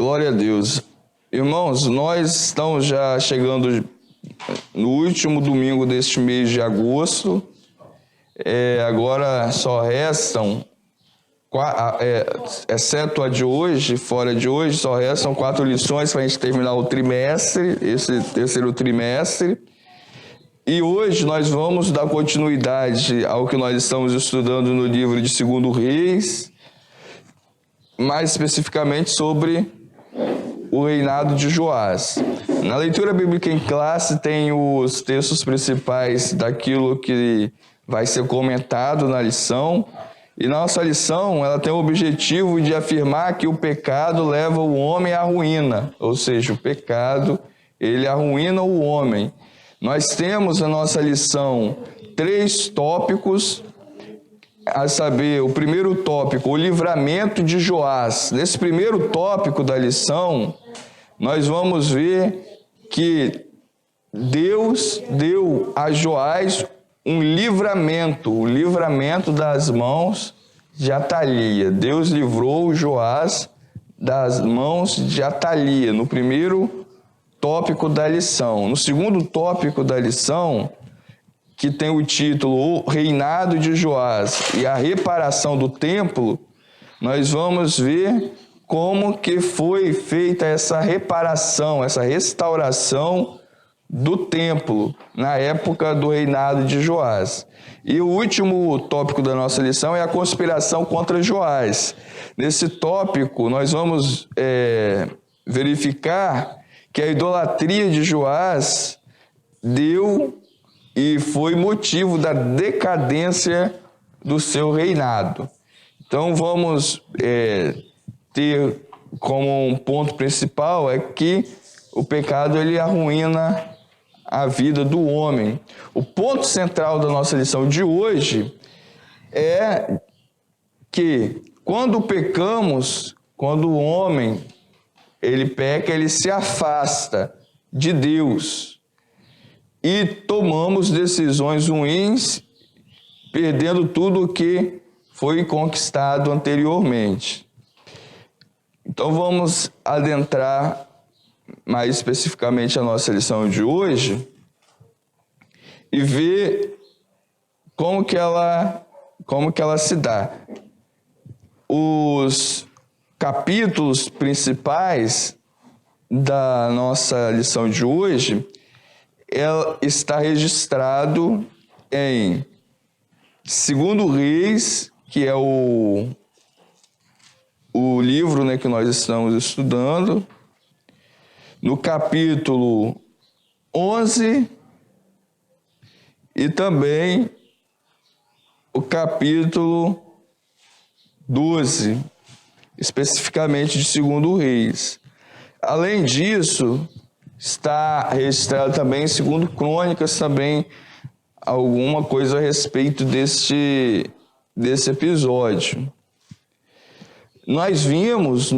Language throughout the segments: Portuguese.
Glória a Deus. Irmãos, nós estamos já chegando no último domingo deste mês de agosto. Agora só restam, exceto a de hoje, fora de hoje, só restam 4 lições para a gente terminar o trimestre, esse terceiro trimestre. E hoje nós vamos dar continuidade ao que nós estamos estudando no livro de 2 Reis, mais especificamente sobre o reinado de Joás. Na leitura bíblica em classe tem os textos principais daquilo que vai ser comentado na lição. E nossa lição, ela tem o objetivo de afirmar que o pecado leva o homem à ruína, ou seja, o pecado, ele arruína o homem. Nós temos na nossa lição 3 tópicos, a saber, o primeiro tópico, o livramento de Joás. Nesse primeiro tópico da lição, nós vamos ver que Deus deu a Joás um livramento, o livramento das mãos de Atalia. Deus livrou Joás das mãos de Atalia, no primeiro tópico da lição. No segundo tópico da lição, que tem o título O Reinado de Joás e a Reparação do Templo, nós vamos ver como que foi feita essa reparação, essa restauração do templo na época do reinado de Joás. E o último tópico da nossa lição é a conspiração contra Joás. Nesse tópico, nós vamos verificar que a idolatria de Joás deu e foi motivo da decadência do seu reinado. Então vamos ter como um ponto principal é que o pecado ele arruína a vida do homem. O ponto central da nossa lição de hoje é que quando pecamos, quando o homem ele peca, ele se afasta de Deus e tomamos decisões ruins, perdendo tudo o que foi conquistado anteriormente. Então vamos adentrar mais especificamente a nossa lição de hoje e ver como que ela se dá. Os capítulos principais da nossa lição de hoje, ela está registrado em 2 Reis, que é o livro, né, que nós estamos estudando, no capítulo 11 e também o capítulo 12, especificamente de 2 Reis. Além disso, está registrado também em 2 Crônicas também alguma coisa a respeito desse episódio. Nós vimos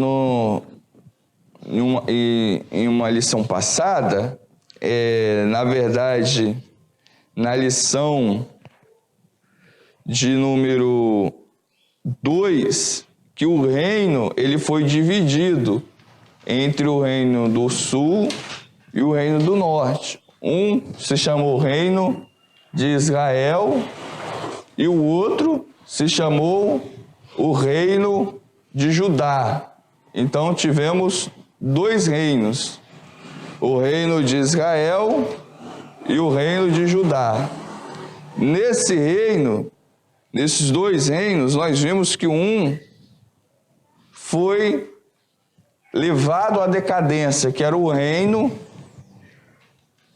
em uma lição passada, na verdade, na lição de número 2, que o reino ele foi dividido entre o reino do sul e o reino do norte. Um se chamou Reino de Israel e o outro se chamou o Reino de Judá. Então tivemos 2 reinos, o reino de Israel e o reino de Judá. Nesses 2 reinos, nós vimos que um foi levado à decadência, que era o reino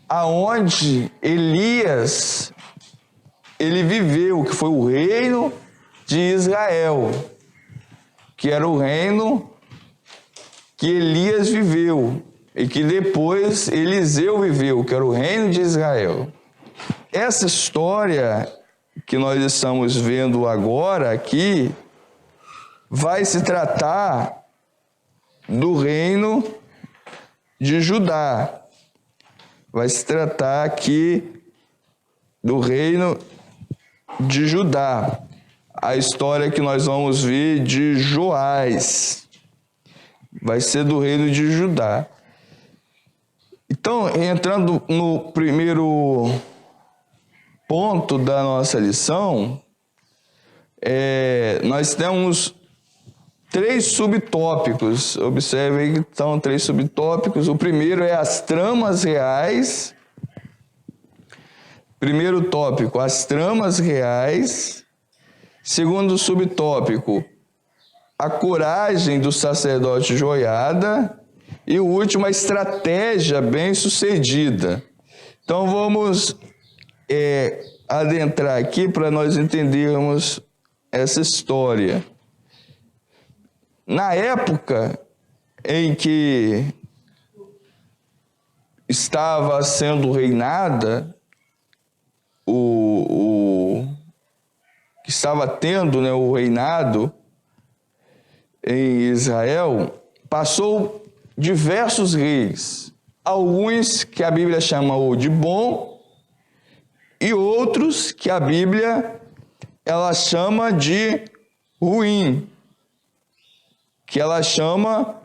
aonde Elias ele viveu, que foi o reino de Israel, que era o reino que Elias viveu e que depois Eliseu viveu, que era o reino de Israel. Essa história que nós estamos vendo agora aqui vai se tratar do reino de Judá. Vai se tratar aqui do reino de Judá. A história que nós vamos ver de Joás. vai ser do reino de Judá. Então, entrando no primeiro ponto da nossa lição, nós temos 3 subtópicos. Observem que são 3 subtópicos. O primeiro é as tramas reais. Primeiro tópico, as tramas reais. Segundo subtópico, a coragem do sacerdote Joiada. E o último, a estratégia bem-sucedida. Então, vamos adentrar aqui para nós entendermos essa história. Na época em que estava sendo reinada, que estava tendo, né, o reinado em Israel, passou diversos reis, alguns que a Bíblia chamou de bom e outros que a Bíblia ela chama de ruim, que ela chama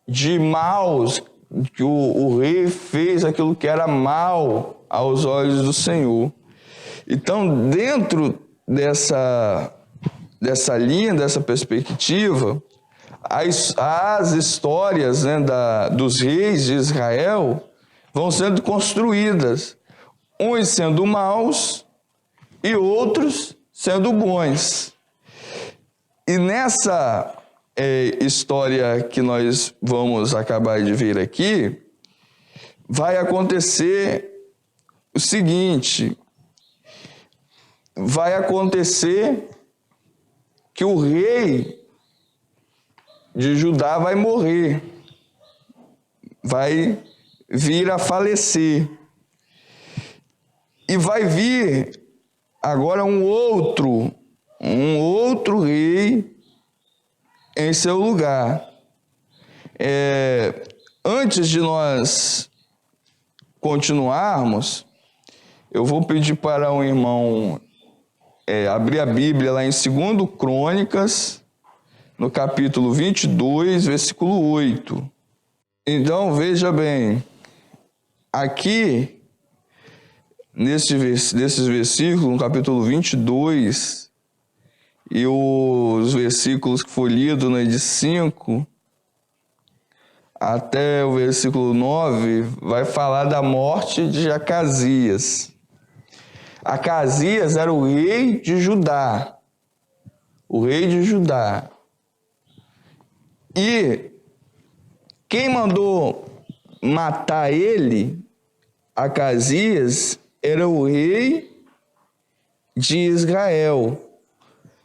de maus, que o rei fez aquilo que era mal aos olhos do Senhor. Então, dentro dessa linha, dessa perspectiva, as histórias, né, dos reis de Israel vão sendo construídas, uns sendo maus e outros sendo bons. E nessa história que nós vamos acabar de ver aqui, vai acontecer o seguinte: vai acontecer que o rei de Judá vai morrer, vai vir a falecer. E vai vir agora um outro rei em seu lugar. Antes de nós continuarmos, eu vou pedir para um irmão abrir a Bíblia lá em 2 Crônicas, no capítulo 22, versículo 8. Então, veja bem, aqui, nesses versículos, no capítulo 22, e os versículos que foi lido, né, de 5 até o versículo 9, vai falar da morte de Acasias. Acasias era o rei de Judá. O rei de Judá. E quem mandou matar ele, Acasias, era o rei de Israel,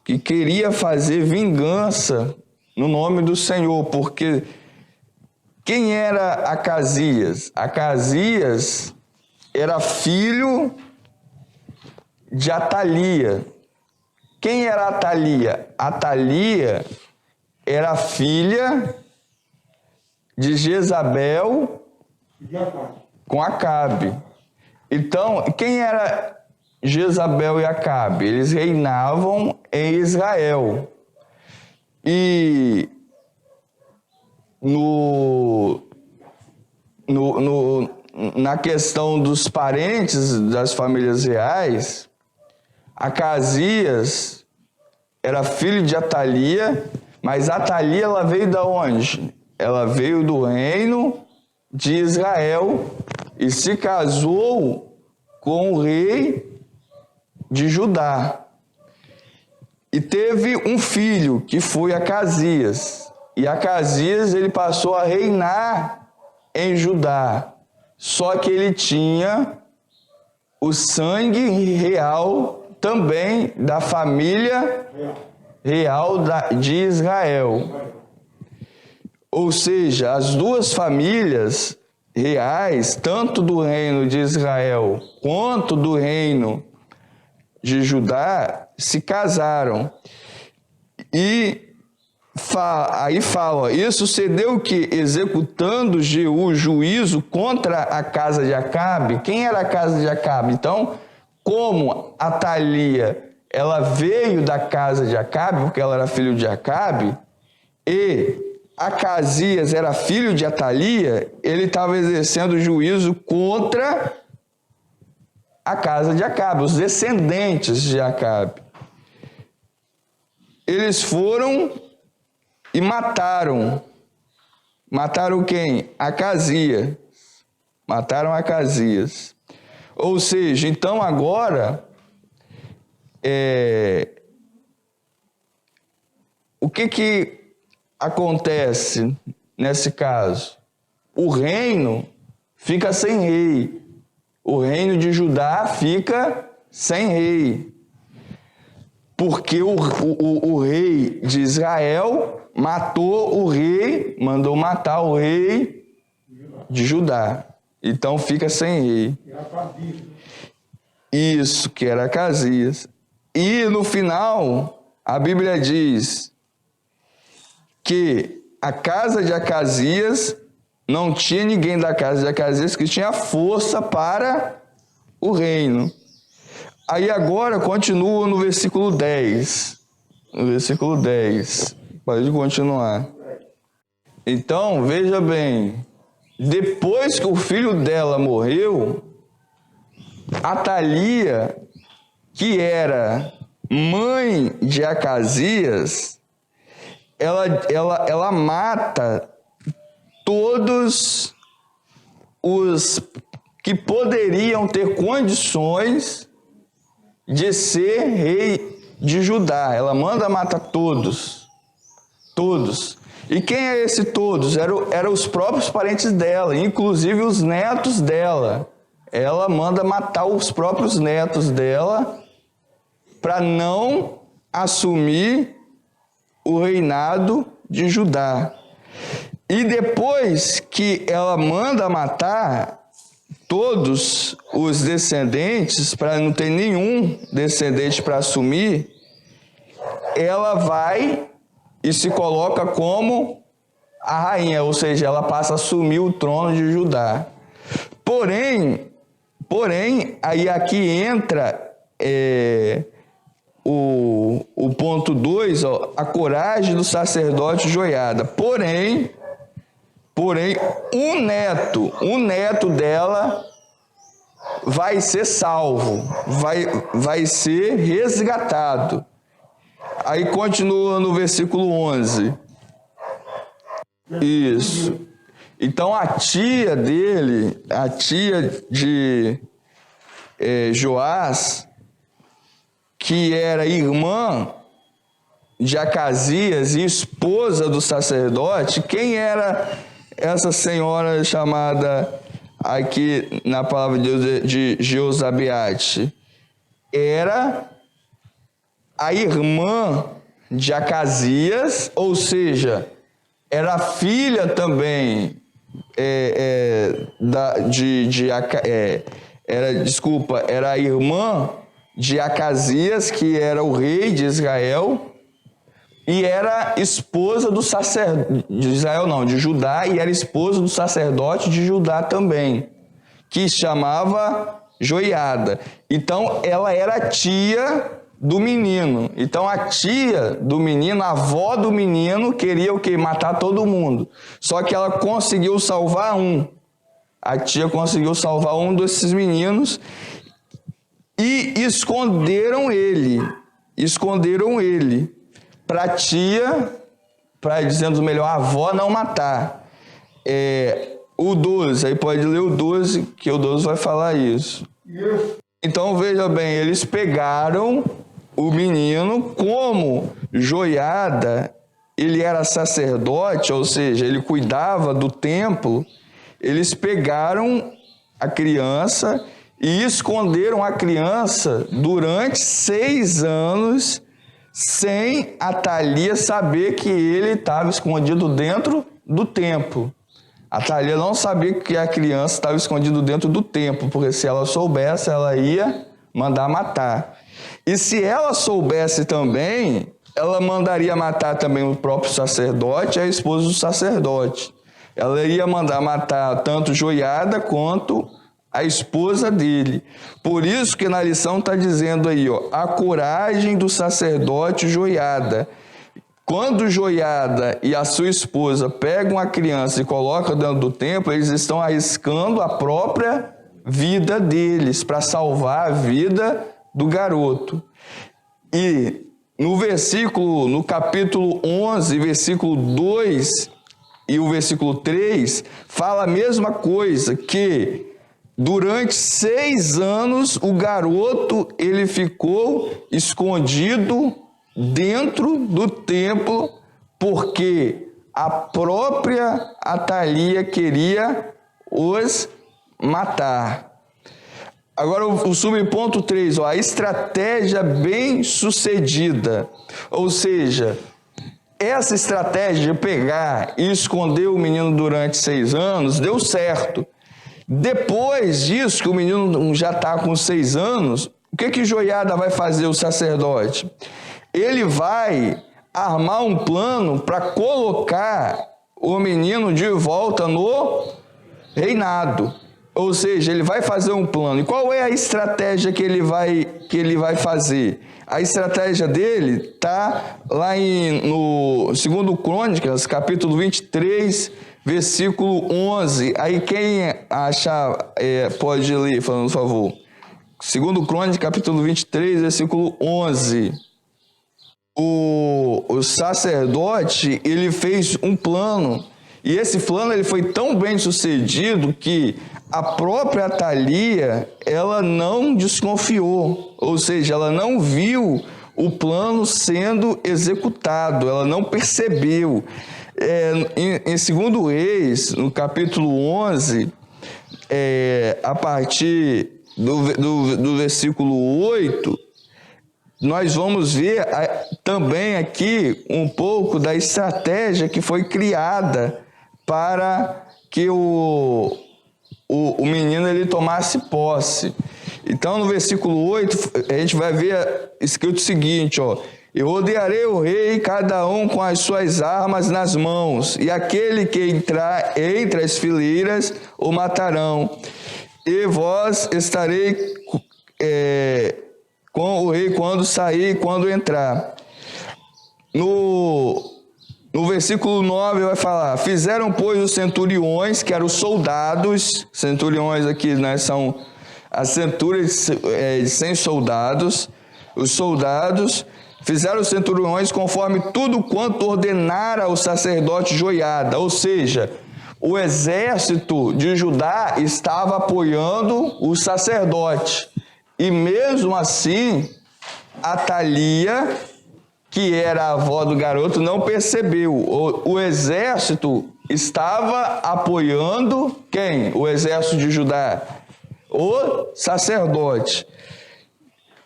que queria fazer vingança no nome do Senhor, porque quem era Acasias? Acasias era filho de Atalia. Quem era Atalia? Atalia era filha de Jezabel com Acabe. Então, quem era Jezabel e Acabe? Eles reinavam em Israel. E na questão dos parentes das famílias reais, Acasias era filho de Atalia, mas Atalia ela veio de onde? Ela veio do reino de Israel e se casou com o rei de Judá. E teve um filho, que foi Acasias. E Acasias ele passou a reinar em Judá. Só que ele tinha o sangue real também da família real de Israel. Ou seja, as duas famílias reais, tanto do reino de Israel quanto do reino de Judá, se casaram. E aí fala, e sucedeu que, executando Jeú juízo contra a casa de Acabe. Quem era a casa de Acabe? Então, como Atalia, ela veio da casa de Acabe, porque ela era filho de Acabe, e Acasias era filho de Atalia, ele estava exercendo juízo contra a casa de Acabe, os descendentes de Acabe. Eles foram e mataram. Mataram quem? Acasias. Mataram Acasias. Ou seja, então agora, o que acontece nesse caso? O reino fica sem rei. O reino de Judá fica sem rei. Porque o rei de Israel matou o rei, mandou matar o rei de Judá. Então fica sem rei. Isso, que era Acasias. E no final, a Bíblia diz que a casa de Acasias, não tinha ninguém da casa de Acasias que tinha força para o reino. Aí agora continua no versículo 10. No versículo 10. Pode continuar. Então, veja bem. Depois que o filho dela morreu, Atalia, que era mãe de Acasias, ela mata todos os que poderiam ter condições de ser rei de Judá. Ela manda matar todos. Todos. E quem é esse todos? Eram os próprios parentes dela, inclusive os netos dela. Ela manda matar os próprios netos dela para não assumir o reinado de Judá. E depois que ela manda matar todos os descendentes, para não ter nenhum descendente para assumir, ela vai e se coloca como a rainha, ou seja, ela passa a assumir o trono de Judá. Porém, aí aqui entra o ponto 2, a coragem do sacerdote Joiada. Porém, um neto dela vai ser salvo, vai ser resgatado. Aí continua no versículo 11. Isso. Então a tia dele, a tia de Joás, que era irmã de Acasias e esposa do sacerdote, quem era essa senhora chamada aqui na palavra de Deus de Jeozabeate? Era a irmã de Acasias, ou seja, era filha também era a irmã de Acasias, que era o rei de Israel, e era esposa do sacerdote de Israel, não, de Judá, e era esposa do sacerdote de Judá também, que chamava Joiada. Então, ela era tia do menino. Então, a tia do menino, a avó do menino, queria o quê? Matar todo mundo. Só que ela conseguiu salvar um. A tia conseguiu salvar um desses meninos e esconderam ele. Esconderam ele. Para a tia, para dizendo melhor, a avó não matar. O 12, aí pode ler o 12, que o 12 vai falar isso. Então, veja bem, eles pegaram o menino, como Joiada, ele era sacerdote, ou seja, ele cuidava do templo, eles pegaram a criança e esconderam a criança durante 6 anos, sem Atalia saber que ele estava escondido dentro do templo. Atalia não sabia que a criança estava escondida dentro do templo, porque se ela soubesse, ela ia mandar matar. E se ela soubesse também, ela mandaria matar também o próprio sacerdote e a esposa do sacerdote. Ela ia mandar matar tanto Joiada quanto a esposa dele. Por isso que na lição está dizendo aí, a coragem do sacerdote Joiada. Quando Joiada e a sua esposa pegam a criança e colocam dentro do templo, eles estão arriscando a própria vida deles para salvar a vida do garoto. E no capítulo 11, versículo 2 e o versículo 3, fala a mesma coisa, que durante 6 anos o garoto ele ficou escondido dentro do templo, porque a própria Atalia queria os matar. Agora o subponto 3, a estratégia bem sucedida, ou seja, essa estratégia de pegar e esconder o menino durante 6 anos deu certo. Depois disso, que o menino já está com 6 anos, o que Joiada vai fazer, o sacerdote? Ele vai armar um plano para colocar o menino de volta no reinado. Ou seja, ele vai fazer um plano. E qual é a estratégia que ele vai fazer? A estratégia dele está lá no 2 Crônicas, capítulo 23, versículo 11. Aí quem achar pode ler, por favor. 2 Crônicas, capítulo 23, versículo 11. O sacerdote, ele fez um plano, e esse plano ele foi tão bem sucedido que a própria Atalia, ela não desconfiou, ou seja, ela não viu o plano sendo executado, ela não percebeu. Em 2 Reis, no capítulo 11, a partir do versículo 8, nós vamos ver também aqui um pouco da estratégia que foi criada para que o menino ele tomasse posse. Então, no versículo 8, a gente vai ver escrito o seguinte, eu rodearei o rei, cada um com as suas armas nas mãos, e aquele que entrar entre as fileiras o matarão. E vós estarei com o rei quando sair e quando entrar. No versículo 9 vai falar, fizeram, pois, os centuriões, que eram os soldados, centuriões aqui, né, são as centúrias de 100 soldados, os soldados, fizeram os centuriões conforme tudo quanto ordenara o sacerdote Joiada, ou seja, o exército de Judá estava apoiando o sacerdote. E mesmo assim, Atalia, que era a avó do garoto, não percebeu. O exército estava apoiando quem? O exército de Judá? O sacerdote.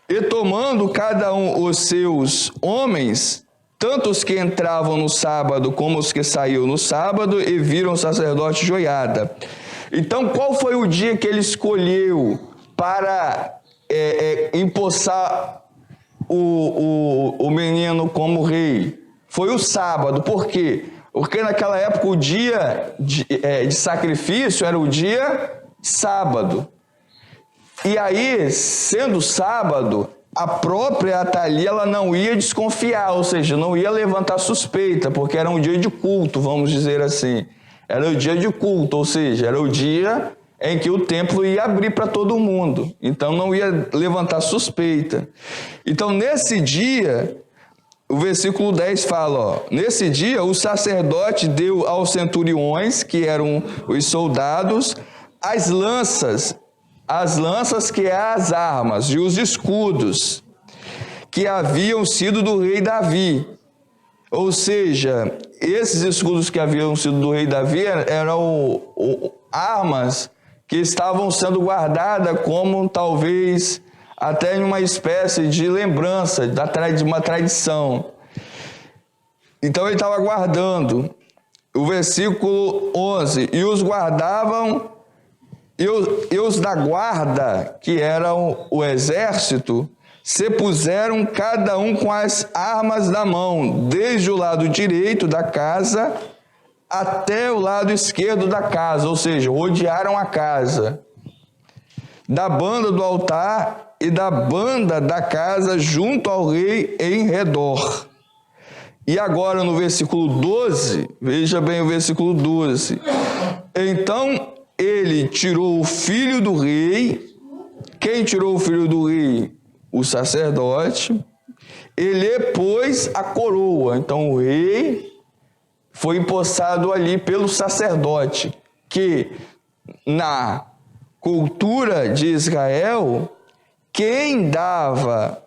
E tomando cada um os seus homens, tanto os que entravam no sábado como os que saíam no sábado, e viram o sacerdote Joiada. Então, qual foi o dia que ele escolheu para empossar o menino como rei? Foi o sábado. Por quê? Porque naquela época o dia de sacrifício era o dia sábado. E aí, sendo sábado, a própria Atalia ela não ia desconfiar, ou seja, não ia levantar suspeita, porque era um dia de culto, vamos dizer assim. Era o dia de culto, ou seja, era o dia em que o templo ia abrir para todo mundo. Então não ia levantar suspeita. Então nesse dia, o versículo 10 fala, nesse dia o sacerdote deu aos centuriões, que eram os soldados, as lanças que é as armas, e os escudos, que haviam sido do rei Davi. Ou seja, esses escudos que haviam sido do rei Davi eram armas que estavam sendo guardadas como talvez até em uma espécie de lembrança, de uma tradição. Então ele estava guardando. O versículo 11, e os guardavam, e os da guarda, que eram o exército, se puseram cada um com as armas na mão, desde o lado direito da casa até o lado esquerdo da casa, ou seja, rodearam a casa, da banda do altar e da banda da casa junto ao rei em redor. E agora no versículo 12, veja bem o versículo 12. Então ele tirou o filho do rei. Quem tirou o filho do rei? O sacerdote. Ele pôs a coroa. Então o rei foi empossado ali pelo sacerdote, que na cultura de Israel, quem dava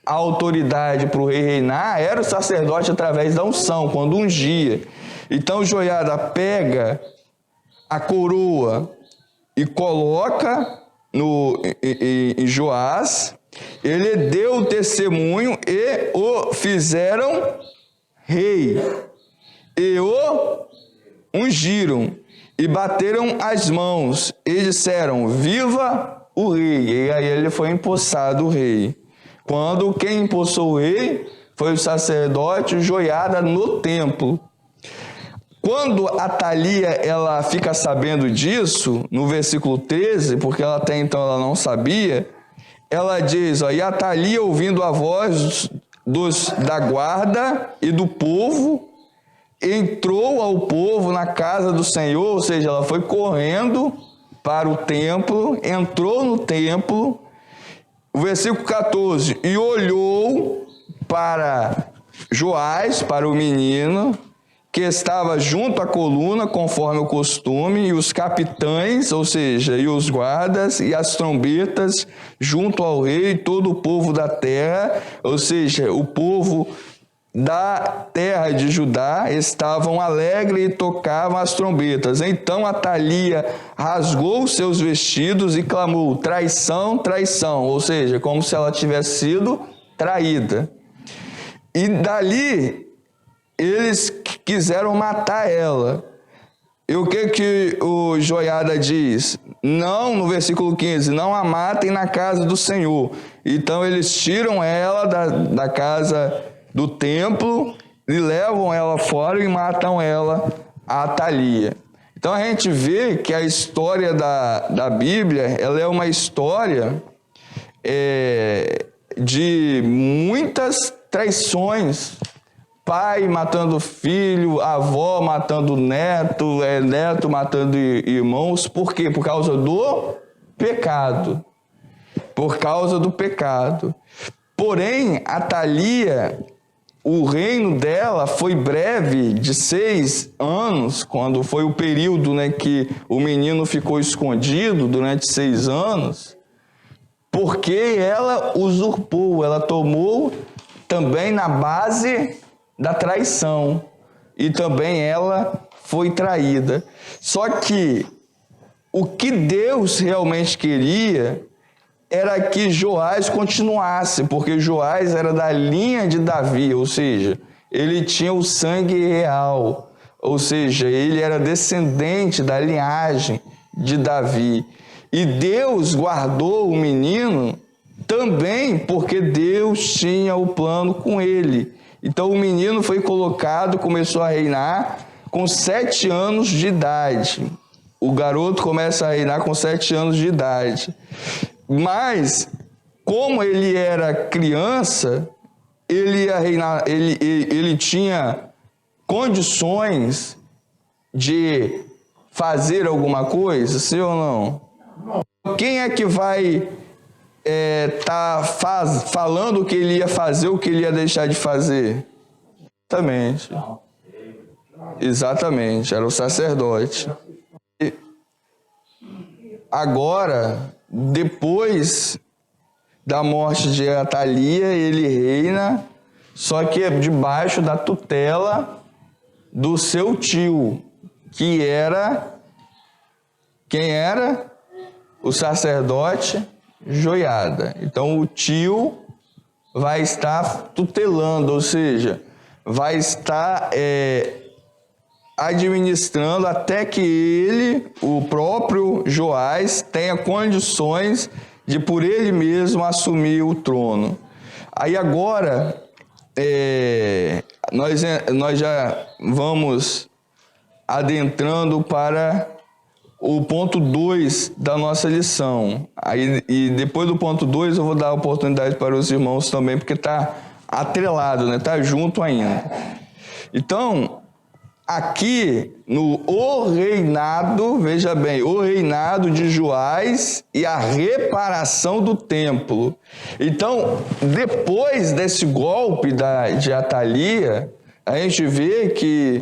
a autoridade para o rei reinar era o sacerdote através da unção, quando ungia. Então Joiada pega a coroa e coloca em Joás, ele deu o testemunho e o fizeram rei, e o ungiram, e bateram as mãos, e disseram, viva o rei, e aí ele foi empossado rei. Quando quem empossou o rei foi o sacerdote Joiada no templo. Quando Atalia ela fica sabendo disso, no versículo 13, porque ela até então ela não sabia, ela diz, e Atalia ouvindo a voz da guarda e do povo, entrou ao povo na casa do Senhor, ou seja, ela foi correndo para o templo, entrou no templo, o versículo 14, e olhou para Joás, para o menino, que estava junto à coluna, conforme o costume, e os capitães, ou seja, e os guardas, e as trombetas, junto ao rei, e todo o povo da terra, ou seja, o povo da terra de Judá, estavam alegres e tocavam as trombetas. Então Atalia rasgou seus vestidos e clamou, traição, traição, ou seja, como se ela tivesse sido traída. E dali eles quiseram matar ela. E o que o Joiada diz? Não, no versículo 15, não a matem na casa do Senhor. Então eles tiram ela da casa do templo e levam ela fora e matam ela, a Atalia. Então a gente vê que a história da Bíblia, ela é uma história de muitas traições. Pai matando filho, avó matando neto, neto matando irmãos. Por quê? Por causa do pecado. Por causa do pecado. Porém, Atalia, o reino dela foi breve, de 6 anos, quando foi o período, que o menino ficou escondido durante 6 anos, porque ela usurpou, ela tomou também na base da traição, e também ela foi traída. Só que o que Deus realmente queria era que Joás continuasse, porque Joás era da linha de Davi, ou seja, ele tinha o sangue real, ou seja, ele era descendente da linhagem de Davi. E Deus guardou o menino também porque Deus tinha o plano com ele. Então o menino foi colocado, começou a reinar com 7 anos de idade. O garoto começa a reinar com 7 anos de idade. Mas, como ele era criança, ele ia reinar, ele tinha condições de fazer alguma coisa, sim ou não? Quem é que vai falando o que ele ia fazer, o que ele ia deixar de fazer? Exatamente, era o sacerdote. E agora, depois da morte de Atalia, ele reina, só que debaixo da tutela do seu tio, que era... Quem era? O sacerdote Joiada. Então o tio vai estar tutelando, ou seja, vai estar administrando até que ele, o próprio Joás, tenha condições de por ele mesmo assumir o trono. Aí agora nós já vamos adentrando para o ponto 2 da nossa lição. E depois do ponto 2 eu vou dar a oportunidade para os irmãos também, porque está atrelado, né? Tá junto ainda. Então, aqui no o reinado, veja bem, o reinado de Joás e a reparação do templo. Então, depois desse golpe de Atalia, a gente vê que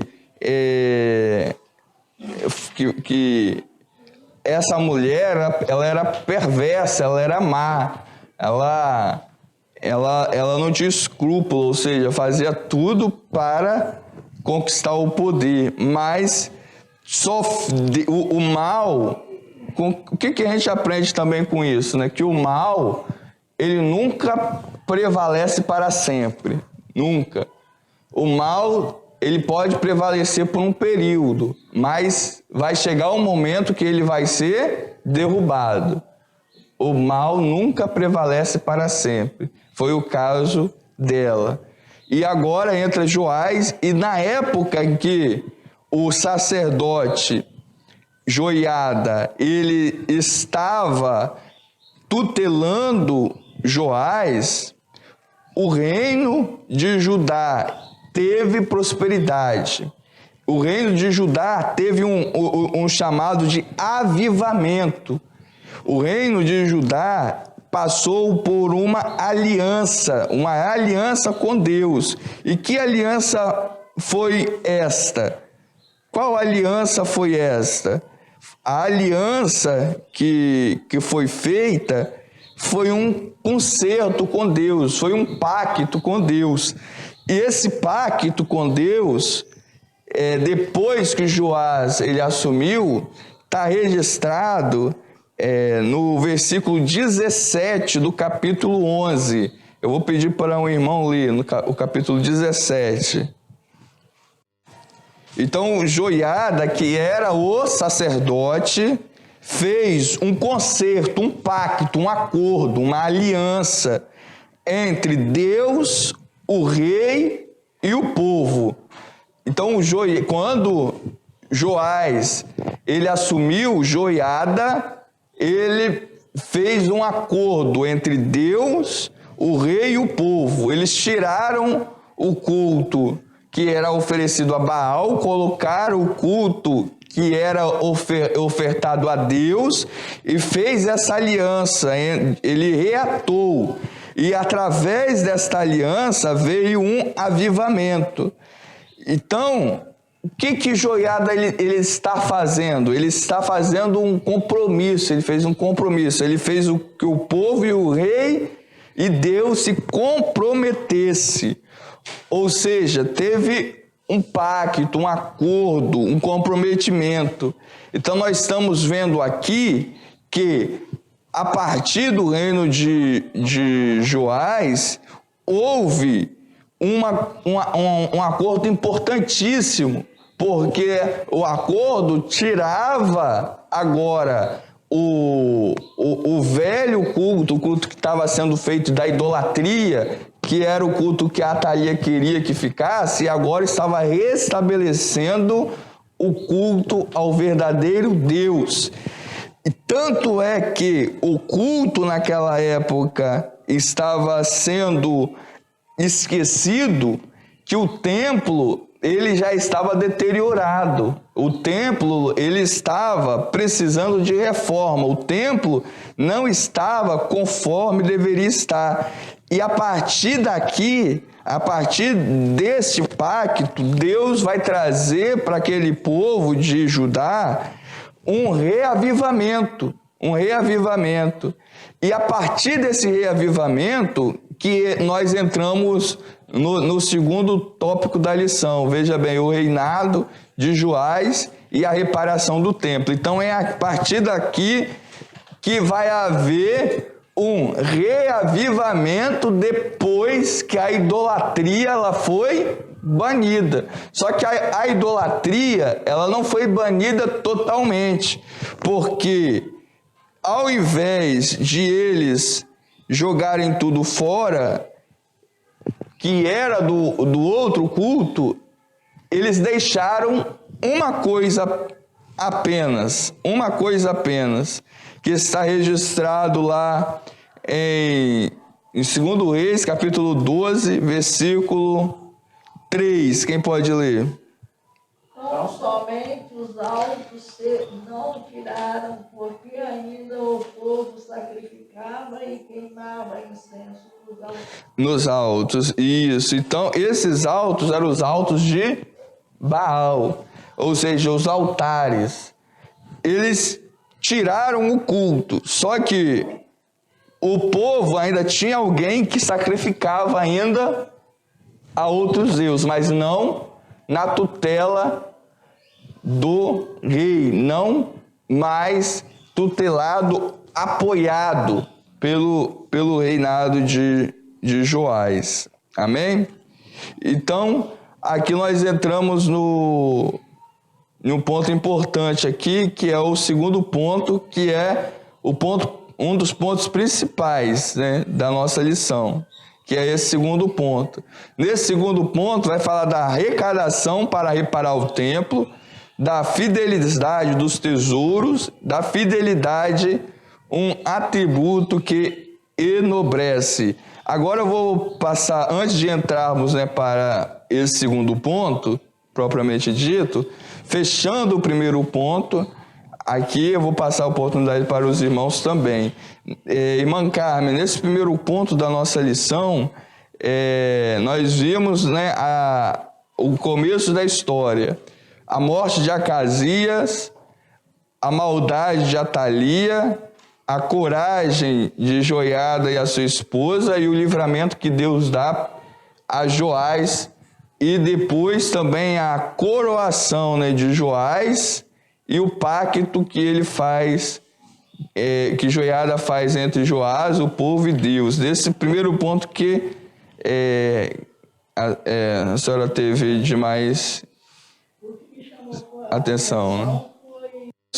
essa mulher, ela era perversa, ela era má, ela não tinha escrúpulo, ou seja, fazia tudo para conquistar o poder, mas o mal, o que a gente aprende também com isso, né? Que o mal, ele nunca prevalece para sempre, nunca. O mal, ele pode prevalecer por um período, mas vai chegar um momento que ele vai ser derrubado. O mal nunca prevalece para sempre. Foi o caso dela. E agora entra Joás, e na época em que o sacerdote Joiada, ele estava tutelando Joás, o reino de Judá teve prosperidade. O reino de Judá teve um chamado de avivamento. O reino de Judá passou por uma aliança com Deus. E que aliança foi esta? Qual aliança foi esta? A aliança que foi feita foi um concerto com Deus, foi um pacto com Deus. E esse pacto com Deus, depois que Joás ele assumiu, está registrado no versículo 17 do capítulo 11. Eu vou pedir para um irmão ler o capítulo 17. Então, Joiada, que era o sacerdote, fez um concerto, um pacto, um acordo, uma aliança entre Deus, o rei e o povo. Então, quando Joás ele assumiu, Joiada, ele fez um acordo entre Deus, o rei e o povo. Eles tiraram o culto que era oferecido a Baal, colocaram o culto que era ofertado a Deus e fez essa aliança. Ele reatou. E através desta aliança veio um avivamento. Então, o que Joiada ele está fazendo? Ele está fazendo um compromisso, ele fez um compromisso. Ele fez o que o povo e o rei e Deus se comprometesse. Ou seja, teve um pacto, um acordo, um comprometimento. Então, nós estamos vendo aqui que, a partir do reino de Joás, houve um acordo importantíssimo, porque o acordo tirava agora o velho culto, o culto que estava sendo feito da idolatria, que era o culto que a Atalia queria que ficasse, e agora estava restabelecendo o culto ao verdadeiro Deus. E tanto é que o culto naquela época estava sendo esquecido, que o templo ele já estava deteriorado. O templo ele estava precisando de reforma. O templo não estava conforme deveria estar. E a partir daqui, a partir deste pacto, Deus vai trazer para aquele povo de Judá um reavivamento. E a partir desse reavivamento que nós entramos no segundo tópico da lição. Veja bem, o reinado de Joás e a reparação do templo. Então é a partir daqui que vai haver um reavivamento depois que a idolatria ela foi banida. Só que a idolatria ela não foi banida totalmente, porque ao invés de eles jogarem tudo fora, que era do outro culto, eles deixaram uma coisa apenas, que está registrado lá em Em 2 Reis, capítulo 12, versículo 3. Quem pode ler? Não somente os altos não tiraram, porque ainda o povo sacrificava e queimava incenso nos altos. Nos altos, isso. Então, esses altos eram os altos de Baal, ou seja, os altares. Eles tiraram o culto, só que o povo ainda tinha alguém que sacrificava ainda a outros deuses, mas não na tutela do rei, não mais tutelado, apoiado pelo reinado de Joás. Amém? Então, aqui nós entramos num ponto importante aqui, que é o segundo ponto, que é um dos pontos principais, né, da nossa lição, que é esse segundo ponto. Nesse segundo ponto vai falar da arrecadação para reparar o templo, da fidelidade dos tesouros, da fidelidade, um atributo que enobrece. Agora eu vou passar, antes de entrarmos, né, para esse segundo ponto, propriamente dito, fechando o primeiro ponto, aqui eu vou passar a oportunidade para os irmãos também. Irmã Carmen, nesse primeiro ponto da nossa lição, nós vimos, né, o começo da história, a morte de Acasias, a maldade de Atalia, a coragem de Joiada e a sua esposa e o livramento que Deus dá a Joás, e depois também a coroação, né, de Joás e o pacto que ele faz, que Joiada faz entre Joás, o povo e Deus. Desse primeiro ponto que a senhora teve de mais atenção, né?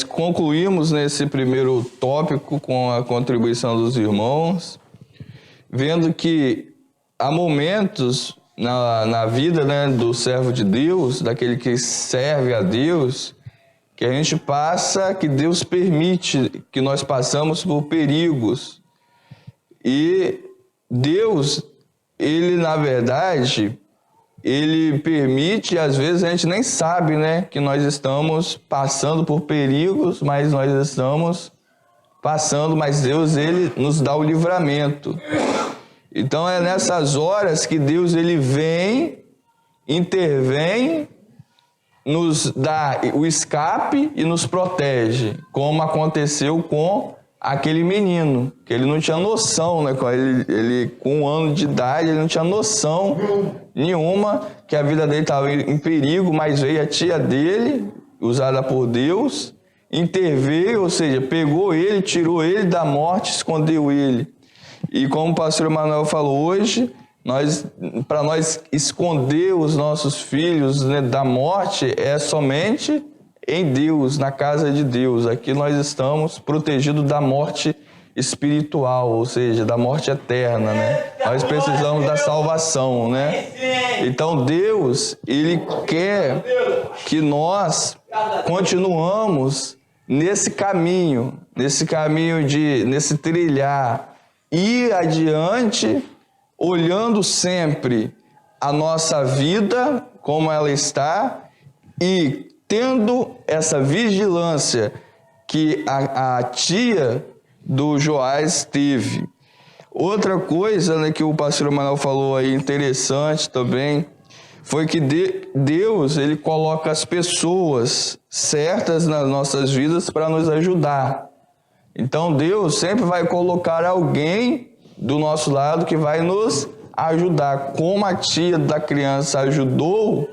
Concluímos nesse primeiro tópico com a contribuição dos irmãos, vendo que há momentos na vida, né, do servo de Deus, daquele que serve a Deus, que a gente passa, que Deus permite que nós passamos por perigos. E Deus, ele na verdade, ele permite, às vezes a gente nem sabe, né, que nós estamos passando por perigos, mas nós estamos passando, mas Deus, ele nos dá o livramento. Então é nessas horas que Deus, ele vem, intervém, nos dá o escape e nos protege, como aconteceu com aquele menino, que ele não tinha noção, né? Ele com 1 ano de idade, ele não tinha noção nenhuma que a vida dele estava em perigo, mas veio a tia dele, usada por Deus, interveio, ou seja, pegou ele, tirou ele da morte, escondeu ele. E como o pastor Emanuel falou hoje, para nós esconder os nossos filhos, né, da morte é somente em Deus, na casa de Deus. Aqui nós estamos protegidos da morte espiritual, ou seja, da morte eterna, né? Nós precisamos da salvação, né? Então Deus, ele quer que nós continuamos nesse caminho nesse trilhar, ir adiante, olhando sempre a nossa vida, como ela está, e tendo essa vigilância que a tia do Joás teve. Outra coisa, né, que o pastor Emanuel falou aí, interessante também, foi que Deus, ele coloca as pessoas certas nas nossas vidas para nos ajudar. Então Deus sempre vai colocar alguém do nosso lado que vai nos ajudar. Como a tia da criança ajudou,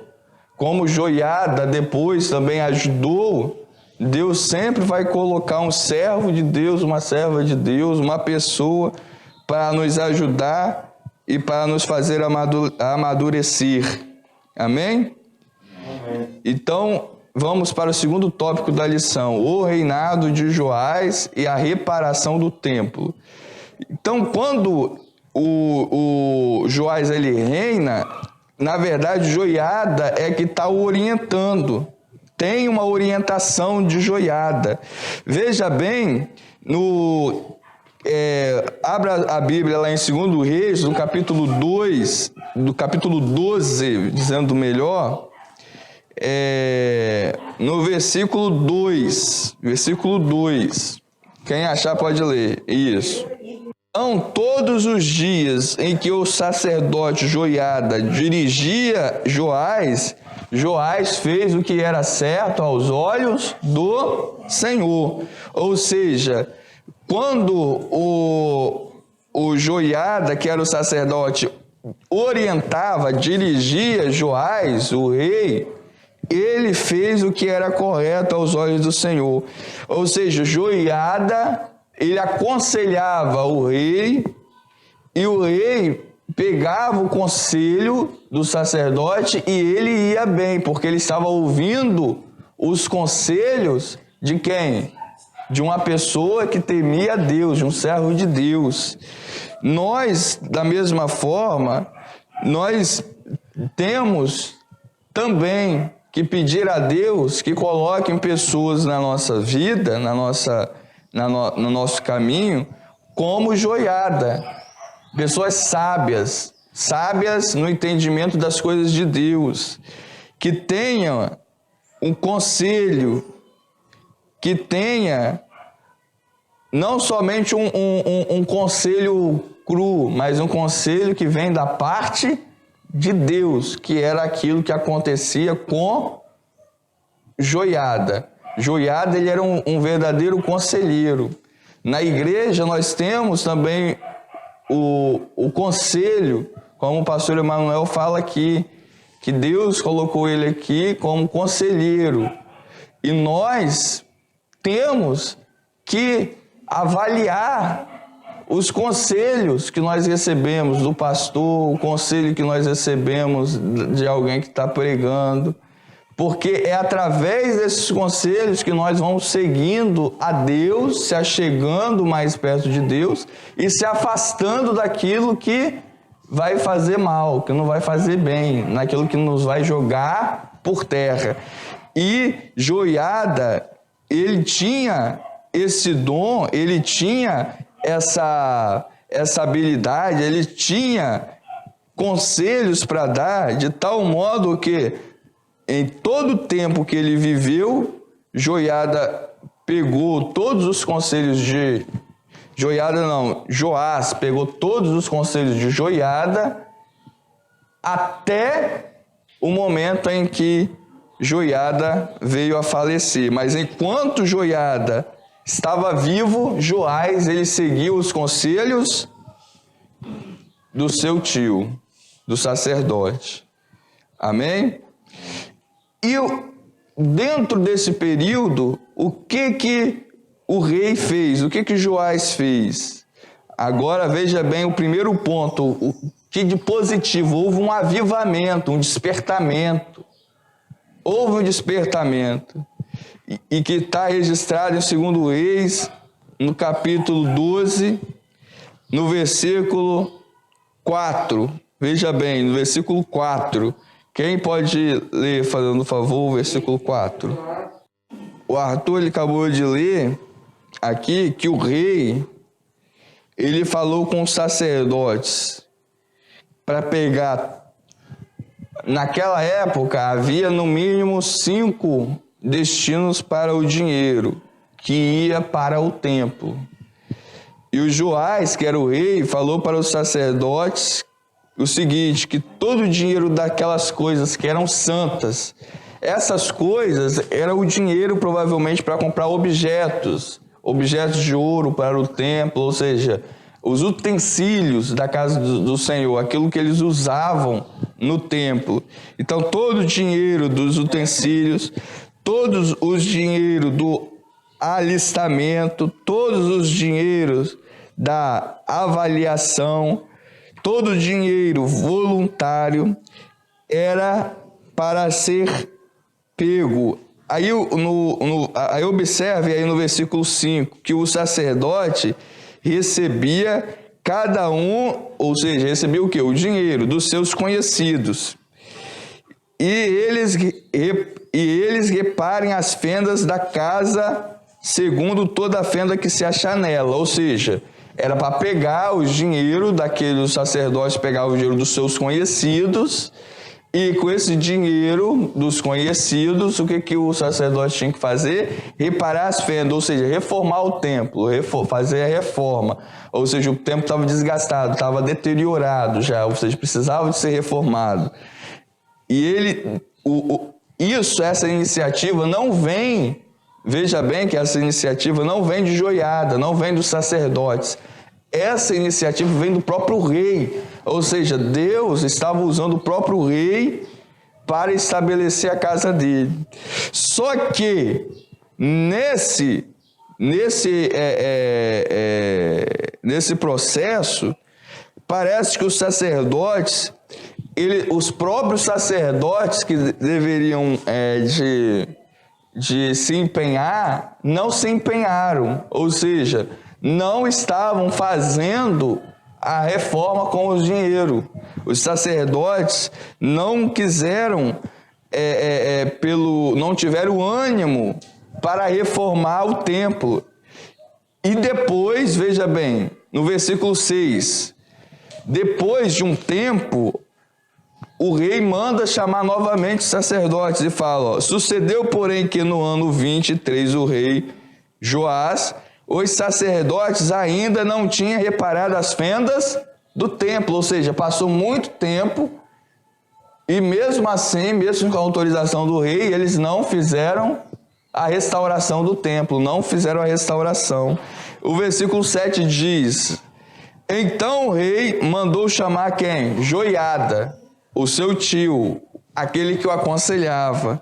como Joiada depois também ajudou, Deus sempre vai colocar um servo de Deus, uma serva de Deus, uma pessoa para nos ajudar e para nos fazer amadurecer. Amém? Amém. Então, vamos para o segundo tópico da lição, o reinado de Joás e a reparação do templo. Então, quando o Joás ele reina, na verdade, Joiada é que está o orientando. Tem uma orientação de Joiada. Veja bem, abra a Bíblia lá em 2 Reis, no capítulo 2, do capítulo 12, dizendo melhor, no versículo 2. Versículo 2. Quem achar pode ler. Isso. Então, todos os dias em que o sacerdote Joiada dirigia Joás, Joás fez o que era certo aos olhos do Senhor. Ou seja, quando o Joiada, que era o sacerdote, orientava, dirigia Joás, o rei, ele fez o que era correto aos olhos do Senhor. Ou seja, Joiada, ele aconselhava o rei, e o rei pegava o conselho do sacerdote e ele ia bem, porque ele estava ouvindo os conselhos de quem? De uma pessoa que temia Deus, de um servo de Deus. Nós, da mesma forma, nós temos também que pedir a Deus que coloque pessoas na nossa vida, no nosso caminho, como Joiada, pessoas sábias no entendimento das coisas de Deus, que tenham um conselho, que tenha não somente um conselho cru, mas um conselho que vem da parte de Deus, que era aquilo que acontecia com Joiada. Joiada, ele era um verdadeiro conselheiro. Na igreja nós temos também o conselho, como o pastor Emanuel fala aqui, que Deus colocou ele aqui como conselheiro. E nós temos que avaliar os conselhos que nós recebemos do pastor, o conselho que nós recebemos de alguém que está pregando, porque é através desses conselhos que nós vamos seguindo a Deus, se achegando mais perto de Deus e se afastando daquilo que vai fazer mal, que não vai fazer bem, naquilo que nos vai jogar por terra. E Joiada, ele tinha esse dom, ele tinha essa habilidade, ele tinha conselhos para dar, de tal modo que em todo o tempo que ele viveu, Joiada pegou todos os conselhos de... Joás pegou todos os conselhos de Joiada até o momento em que Joiada veio a falecer. Mas enquanto Joiada estava vivo, Joás, ele seguiu os conselhos do seu tio, do sacerdote. Amém? E dentro desse período, o que o rei fez? O que Joás fez? Agora veja bem o primeiro ponto, o que de positivo? Houve um avivamento, um despertamento. Houve um despertamento. E que está registrado em 2 Reis, no capítulo 12, no versículo 4. Veja bem, no versículo 4. Quem pode ler, fazendo favor, o versículo 4? O Arthur, ele acabou de ler aqui que o rei, ele falou com os sacerdotes para pegar. Naquela época, havia no mínimo 5 destinos para o dinheiro, que ia para o templo. E o Joás, que era o rei, falou para os sacerdotes o seguinte, que todo o dinheiro daquelas coisas que eram santas, essas coisas eram o dinheiro provavelmente para comprar objetos de ouro para o templo, ou seja, os utensílios da casa do Senhor, aquilo que eles usavam no templo. Então todo o dinheiro dos utensílios, todos os dinheiros do alistamento, todos os dinheiros da avaliação, todo o dinheiro voluntário era para ser pego. Aí, aí observe aí no versículo 5 que o sacerdote recebia cada um, ou seja, recebia o quê? O dinheiro dos seus conhecidos. E eles reparem as fendas da casa segundo toda a fenda que se achar nela. Ou seja, Era para pegar o dinheiro daqueles sacerdotes, pegar o dinheiro dos seus conhecidos, e com esse dinheiro dos conhecidos, o que o sacerdote tinha que fazer? Reparar as fendas, ou seja, reformar o templo, fazer a reforma. Ou seja, o templo estava desgastado, estava deteriorado já, ou seja, precisava de ser reformado. E essa iniciativa não vem, veja bem que essa iniciativa não vem de Joiada, não vem dos sacerdotes. Essa iniciativa vem do próprio rei, ou seja, Deus estava usando o próprio rei para estabelecer a casa dele. Só que nesse processo, parece que os sacerdotes, os próprios sacerdotes que deveriam de se empenhar, não se empenharam, ou seja, não estavam fazendo a reforma com o dinheiro. Os sacerdotes não quiseram, não tiveram ânimo para reformar o templo. E depois, veja bem, no versículo 6, depois de um tempo, o rei manda chamar novamente os sacerdotes e fala, sucedeu, porém, que no ano 23 o rei Joás, os sacerdotes ainda não tinham reparado as fendas do templo, ou seja, passou muito tempo e mesmo assim, mesmo com a autorização do rei, eles não fizeram a restauração do templo, não fizeram a restauração. O versículo 7 diz, então o rei mandou chamar quem? Joiada, o seu tio, aquele que o aconselhava,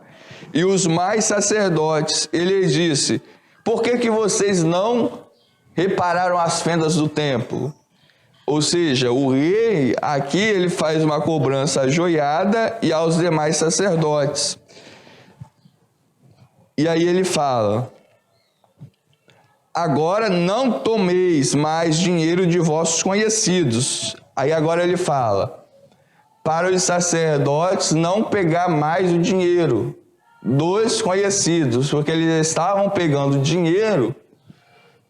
e os mais sacerdotes. Ele disse, por que vocês não repararam as fendas do templo? Ou seja, o rei, aqui ele faz uma cobrança a Joiada e aos demais sacerdotes. E aí ele fala, agora não tomeis mais dinheiro de vossos conhecidos. Aí agora ele fala, para os sacerdotes não pegar mais o dinheiro dos conhecidos, porque eles estavam pegando dinheiro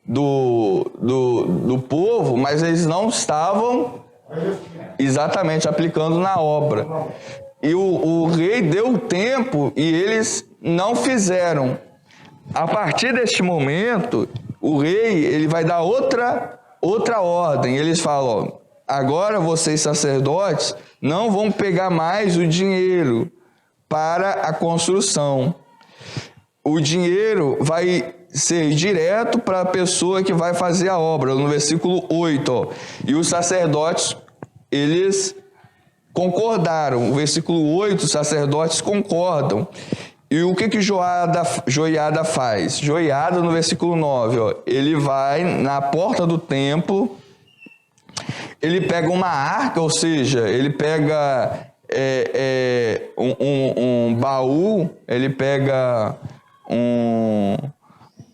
do povo, mas eles não estavam exatamente aplicando na obra. E o rei deu o tempo e eles não fizeram. A partir deste momento, o rei ele vai dar outra ordem. Eles falam, ó, agora vocês sacerdotes não vão pegar mais o dinheiro para a construção. O dinheiro vai ser direto para a pessoa que vai fazer a obra. No versículo 8, ó, e os sacerdotes, eles concordaram. No versículo 8, os sacerdotes concordam. E o que Joiada faz? Joiada, no versículo 9, ó, ele vai na porta do templo, ele pega uma arca, ou seja, ele pega um baú, ele pega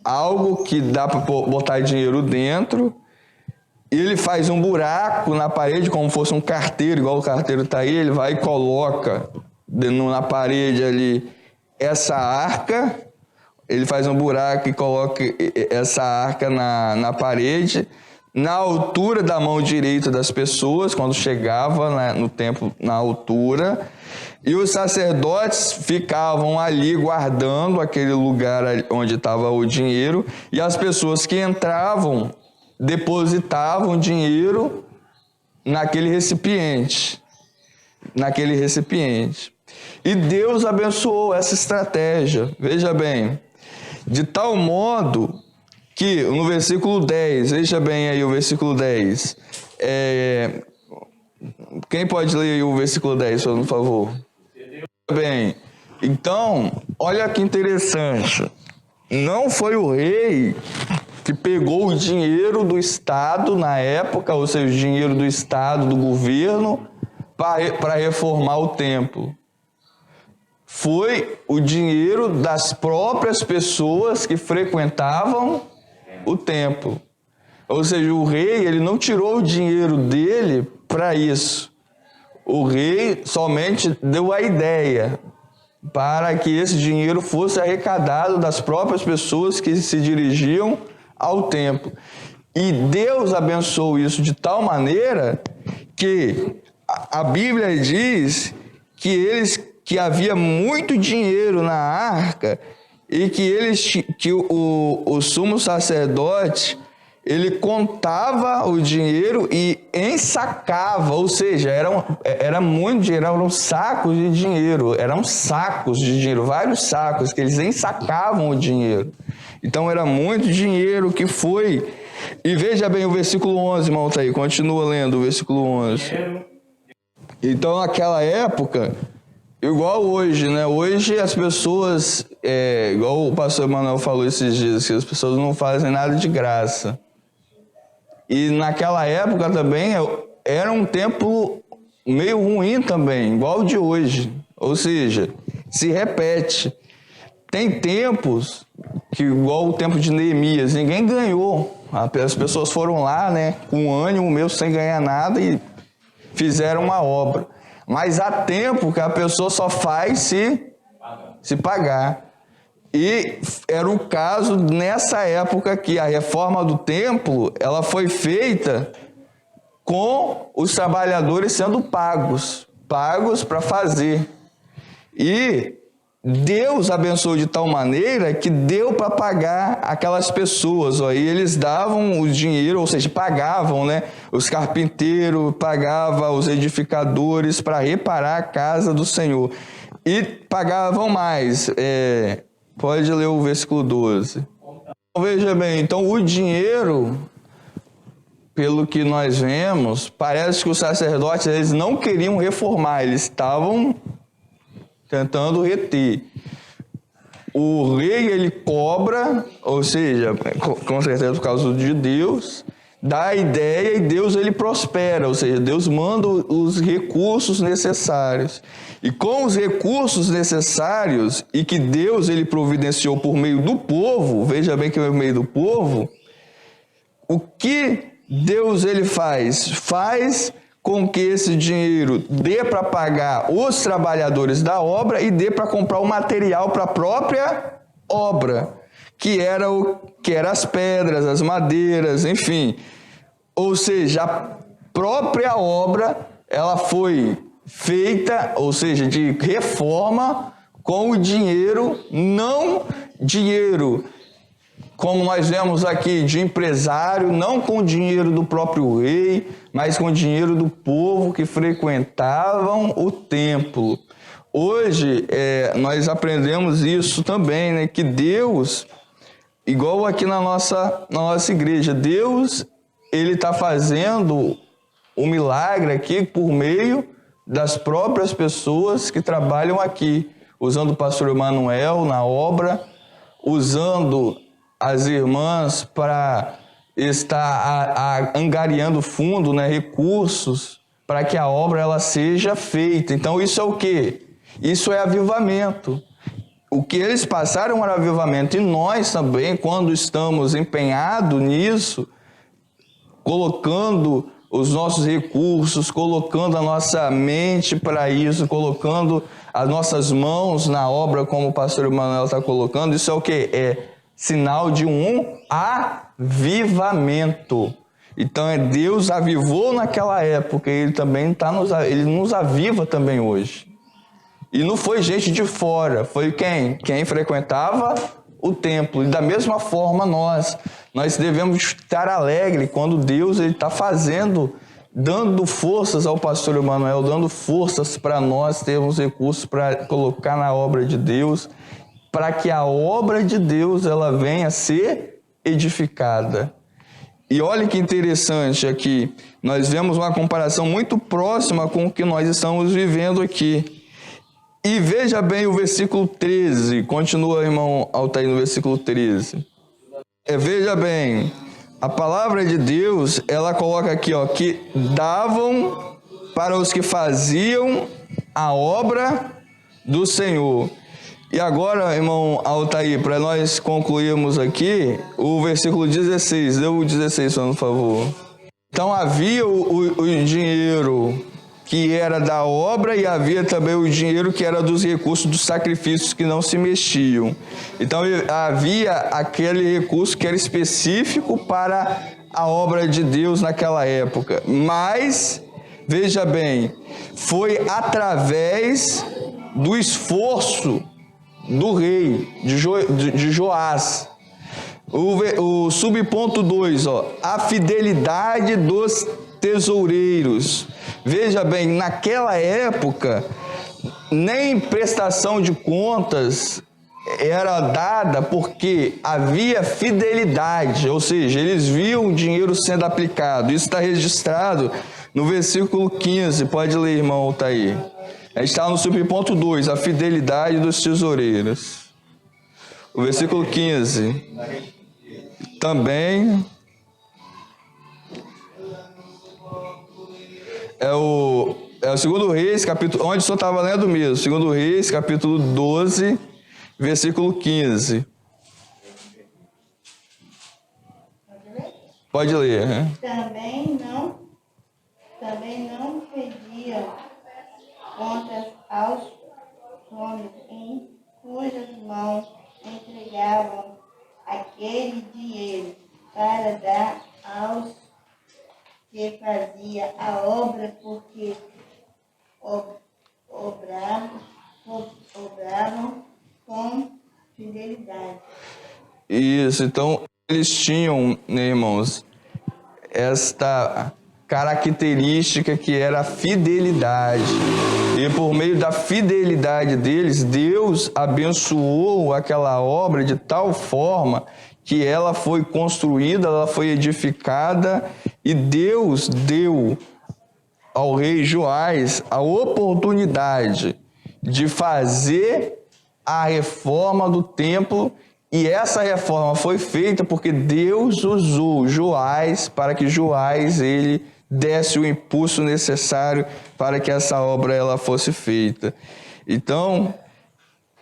algo que dá para botar dinheiro dentro, e ele faz um buraco na parede, como fosse um carteiro, igual o carteiro está aí, ele vai e coloca na parede ali essa arca, ele faz um buraco e coloca essa arca na parede, na altura da mão direita das pessoas, quando chegava, né, no templo, na altura, e os sacerdotes ficavam ali guardando aquele lugar onde estava o dinheiro, e as pessoas que entravam depositavam dinheiro naquele recipiente. E Deus abençoou essa estratégia, veja bem, de tal modo que no versículo 10, veja bem aí o versículo 10, quem pode ler aí o versículo 10, por favor? Bem, então, olha que interessante, não foi o rei que pegou o dinheiro do Estado na época, ou seja, o dinheiro do Estado, do governo, para reformar o templo. Foi o dinheiro das próprias pessoas que frequentavam o templo. Ou seja, o rei ele não tirou o dinheiro dele para isso. O rei somente deu a ideia para que esse dinheiro fosse arrecadado das próprias pessoas que se dirigiam ao templo. E Deus abençoou isso de tal maneira que a Bíblia diz que havia muito dinheiro na arca e que o sumo sacerdote, ele contava o dinheiro e ensacava, ou seja, era muito dinheiro, eram sacos de dinheiro, vários sacos que eles ensacavam o dinheiro. Então era muito dinheiro que foi. E veja bem o versículo 11, irmão, tá aí, continua lendo o versículo 11. Então naquela época, igual hoje, né? Hoje as pessoas, igual o pastor Emanuel falou esses dias, que as pessoas não fazem nada de graça. E naquela época também era um tempo meio ruim também, igual o de hoje. Ou seja, se repete. Tem tempos que, igual o tempo de Neemias, ninguém ganhou. As pessoas foram lá, né, com ânimo mesmo, sem ganhar nada, e fizeram uma obra. Mas há tempo que a pessoa só faz se pagar. E era um caso nessa época que a reforma do templo, ela foi feita com os trabalhadores sendo pagos para fazer. E Deus abençoou de tal maneira que deu para pagar aquelas pessoas. Ó, e eles davam o dinheiro, ou seja, pagavam, né? Os carpinteiros, pagavam os edificadores para reparar a casa do Senhor. E pagavam mais. Pode ler o versículo 12. Então, veja bem, então o dinheiro, pelo que nós vemos, parece que os sacerdotes eles não queriam reformar, eles estavam tentando reter. O rei, ele cobra, ou seja, com certeza por causa de Deus, dá a ideia e Deus ele prospera, ou seja, Deus manda os recursos necessários. E com os recursos necessários e que Deus ele providenciou por meio do povo, veja bem que é por meio do povo, o que Deus ele faz? Faz com que esse dinheiro dê para pagar os trabalhadores da obra e dê para comprar o material para a própria obra, que era as pedras, as madeiras, enfim. Ou seja, a própria obra ela foi feita, ou seja, de reforma com o dinheiro, não dinheiro como nós vemos aqui, de empresário, não com o dinheiro do próprio rei, mas com o dinheiro do povo que frequentavam o templo. Hoje, nós aprendemos isso também, né? Que Deus, igual aqui na nossa igreja, Deus, ele está fazendo um milagre aqui por meio das próprias pessoas que trabalham aqui, usando o pastor Emanuel na obra, usando as irmãs para estar angariando fundo, né, recursos, para que a obra ela seja feita. Então isso é o quê? Isso é avivamento. O que eles passaram era avivamento. E nós também, quando estamos empenhados nisso, colocando os nossos recursos, colocando a nossa mente para isso, colocando as nossas mãos na obra, como o pastor Emanuel está colocando, isso é o quê? É sinal de um avivamento. Então, Deus avivou naquela época e Ele também Ele nos aviva também hoje. E não foi gente de fora, foi quem? Quem frequentava o templo. E da mesma forma nós devemos estar alegres quando Deus está fazendo, dando forças ao pastor Emanuel, dando forças para nós termos recursos para colocar na obra de Deus, para que a obra de Deus ela venha a ser edificada. E olha que interessante aqui, nós vemos uma comparação muito próxima com o que nós estamos vivendo aqui. E veja bem o versículo 13, continua, irmão Altair, no versículo 13. Veja bem, a palavra de Deus, ela coloca aqui, ó, que davam para os que faziam a obra do Senhor. E agora, irmão Altair, para nós concluirmos aqui, o versículo 16, dê o 16, por favor. Então havia o dinheiro que era da obra e havia também o dinheiro que era dos recursos dos sacrifícios que não se mexiam. Então havia aquele recurso que era específico para a obra de Deus naquela época. Mas, veja bem, foi através do esforço do rei, de Joás. O subponto 2, a fidelidade dos tesoureiros. Veja bem, naquela época, nem prestação de contas era dada porque havia fidelidade, ou seja, eles viam o dinheiro sendo aplicado. Isso está registrado no versículo 15, pode ler, irmão Altair. A gente está no subponto 2, a fidelidade dos tesoureiros. O versículo 15. Também é o 2 Reis, capítulo, onde o senhor estava lendo mesmo, 2 Reis, capítulo 12, versículo 15. Pode ler, né? Também não pedia contas aos homens em cujas mãos entregavam aquele dinheiro para dar aos que fazia a obra, porque obravam com fidelidade. Isso, então eles tinham, né, irmãos, esta característica que era a fidelidade. E por meio da fidelidade deles, Deus abençoou aquela obra de tal forma que ela foi construída, ela foi edificada, e Deus deu ao rei Joás a oportunidade de fazer a reforma do templo, e essa reforma foi feita porque Deus usou Joás para que Joás ele desse o impulso necessário para que essa obra ela fosse feita. Então,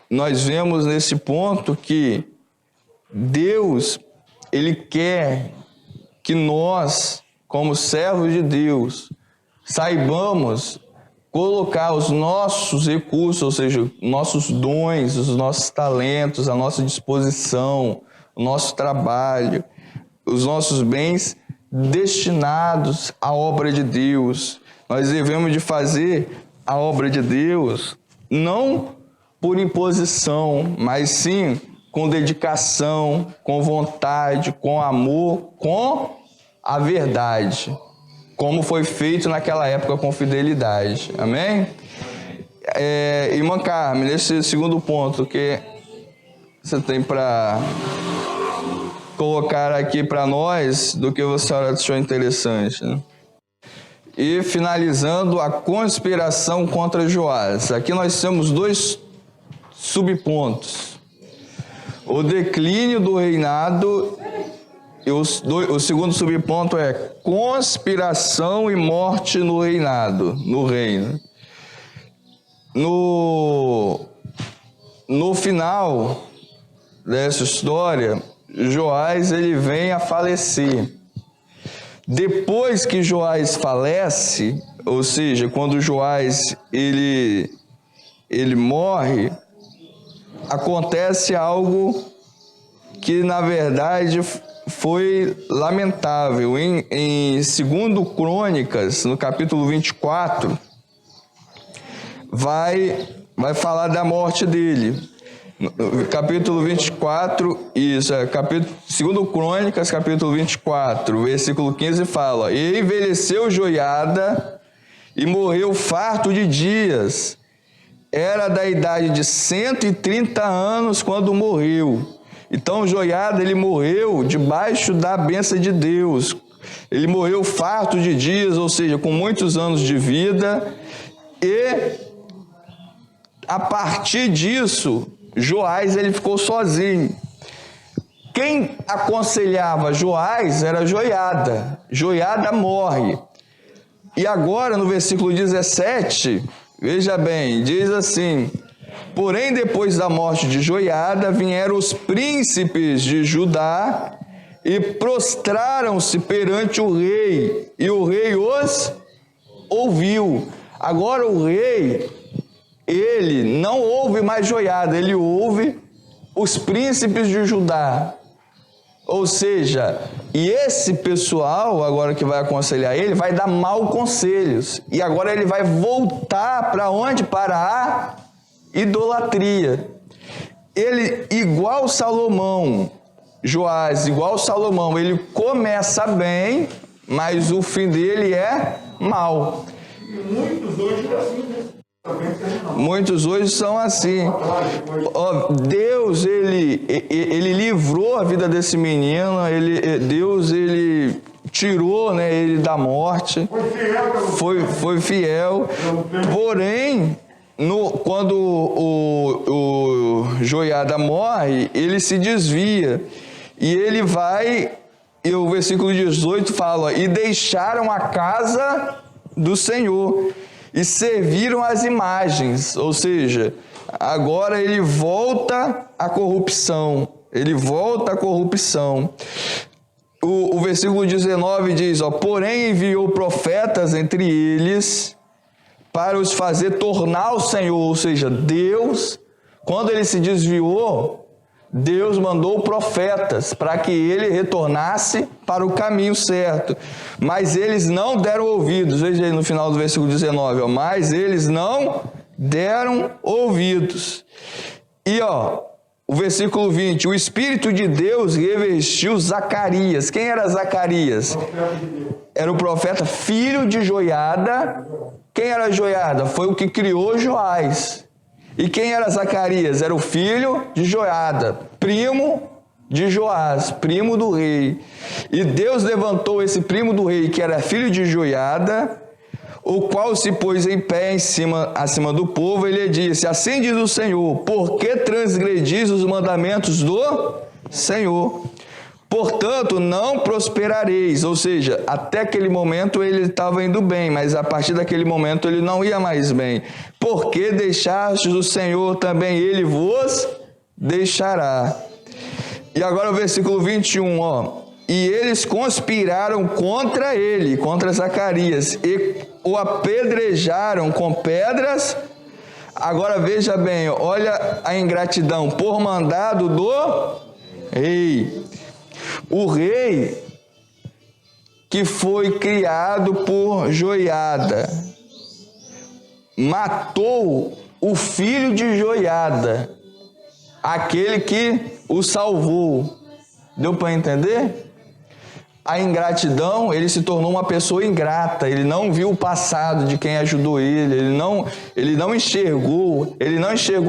nós vemos nesse ponto que Deus, ele quer que nós, como servos de Deus, saibamos colocar os nossos recursos, ou seja, nossos dons, os nossos talentos, a nossa disposição, o nosso trabalho, os nossos bens destinados à obra de Deus. Nós devemos de fazer a obra de Deus não por imposição, mas sim com dedicação, com vontade, com amor, com a verdade, como foi feito naquela época com fidelidade. Amém? Irmã Carmen, nesse segundo ponto, que você tem para colocar aqui para nós, do que você achou interessante, né? E finalizando, a conspiração contra Joás. Aqui nós temos 2 subpontos. O declínio do reinado, e o segundo subponto é conspiração e morte no reinado, no reino. No final dessa história, Joás ele vem a falecer. Depois que Joás falece, ou seja, quando Joás ele morre, acontece algo que na verdade foi lamentável. Em 2 Crônicas, no capítulo 24, vai falar da morte dele. No capítulo 24, 2 Crônicas, capítulo 24, versículo 15 fala: E envelheceu Joiada e morreu farto de dias. Era da idade de 130 anos quando morreu. Então Joiada ele morreu debaixo da bênção de Deus. Ele morreu farto de dias, ou seja, com muitos anos de vida. E a partir disso, Joás ele ficou sozinho. Quem aconselhava Joás era Joiada. Joiada morre. E agora no versículo 17, veja bem, diz assim: Porém, depois da morte de Joiada, vieram os príncipes de Judá e prostraram-se perante o rei, e o rei os ouviu. Agora o rei, ele não ouve mais Joiada, ele ouve os príncipes de Judá. Ou seja, e esse pessoal, agora que vai aconselhar ele, vai dar maus conselhos. E agora ele vai voltar para onde? Para a idolatria. Ele, igual Salomão, Joás, igual Salomão, ele começa bem, mas o fim dele é mau. E muitos hoje são assim, né? Muitos hoje são assim. Deus, ele livrou a vida desse menino, Deus, ele tirou, né, ele da morte. Foi fiel. Porém, quando o Joiada morre, ele se desvia. E ele vai, e o versículo 18 fala, e deixaram a casa do Senhor e serviram as imagens, ou seja, agora ele volta à corrupção, O versículo 19 diz, porém enviou profetas entre eles para os fazer tornar ao Senhor, ou seja, Deus, quando ele se desviou, Deus mandou profetas para que ele retornasse para o caminho certo. Mas eles não deram ouvidos. Veja aí no final do versículo 19. Mas eles não deram ouvidos. E o versículo 20. O Espírito de Deus revestiu Zacarias. Quem era Zacarias? Era o profeta filho de Joiada. Quem era Joiada? Foi o que criou Joás. E quem era Zacarias? Era o filho de Joiada, primo de Joás, primo do rei. E Deus levantou esse primo do rei, que era filho de Joiada, o qual se pôs em pé acima do povo, e lhe disse, assim diz o Senhor, por que transgredis os mandamentos do Senhor? Portanto, não prosperareis, ou seja, até aquele momento ele estava indo bem, mas a partir daquele momento ele não ia mais bem. Porque deixastes o Senhor, também ele vos deixará. E agora o versículo 21, e eles conspiraram contra ele, contra Zacarias, e o apedrejaram com pedras. Agora veja bem, olha a ingratidão, por mandado do rei. O rei que foi criado por Joiada matou o filho de Joiada, aquele que o salvou. Deu para entender? A ingratidão, ele se tornou uma pessoa ingrata, ele não viu o passado de quem ajudou ele não enxergou